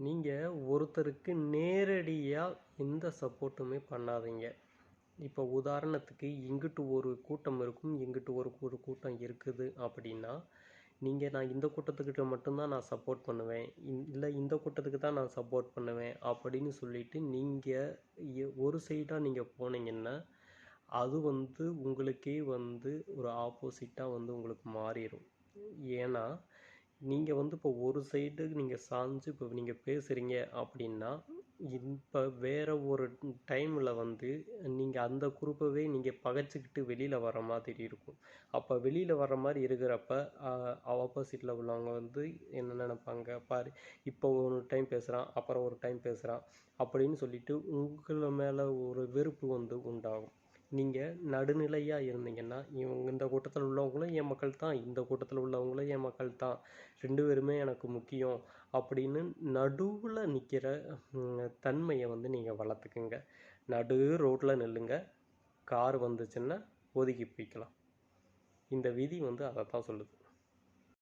நீங்கள் ஒருத்தருக்கு நேரடியாக எந்த சப்போர்ட்டுமே பண்ணாதீங்க. இப்போ உதாரணத்துக்கு இங்கிட்டு ஒரு கூட்டம் இருக்கும், இங்கிட்டு ஒரு கூட்டம் இருக்குது அப்படின்னா, நான் இந்த கூட்டத்துக்கிட்ட மட்டும்தான் நான் சப்போர்ட் பண்ணுவேன், இல்லை இந்த கூட்டத்துக்கு தான் நான் சப்போர்ட் பண்ணுவேன் அப்படின்னு சொல்லிட்டு நீங்கள் ஒரு சைடாக நீங்கள் போனீங்கன்னா அது உங்களுக்கே ஒரு ஆப்போசிட்டாக உங்களுக்கு மாறிடும். ஏன்னா நீங்கள் இப்போ ஒரு சைடு நீங்கள் சாஞ்சு இப்போ நீங்கள் பேசுகிறீங்க அப்படின்னா, இப்போ வேறு ஒரு டைமில் நீங்கள் அந்த குரூப்பவே நீங்கள் பகைச்சிக்கிட்டு வெளியில் வர மாதிரி இருக்கும். அப்போ வெளியில் வர்ற மாதிரி இருக்கிறப்ப ஆப்போசிட்டில் உள்ளவங்க என்ன நினைப்பாங்க, பாரு இப்போ ஒரு டைம் பேசுகிறான், அப்புறம் ஒரு டைம் பேசுகிறான் அப்படின்னு சொல்லிட்டு உங்களை மேலே ஒரு வெறுப்பு உண்டாகும். நீங்கள் நடுநிலையாக இருந்தீங்கன்னா, இந்த கூட்டத்தில் உள்ளவங்களும் என் மக்கள் தான், இந்த கூட்டத்தில் உள்ளவங்களும் என் மக்கள் தான், 2 பேருமே எனக்கு முக்கியம் அப்படின்னு நடுவில் நிற்கிற தன்மையை நீங்கள் வளர்த்துக்குங்க. நடு ரோட்டில் நில்லுங்க, கார் வந்துச்சுன்னா ஒதுக்கி போய்க்கலாம். இந்த விதி அதை தான் சொல்லுது.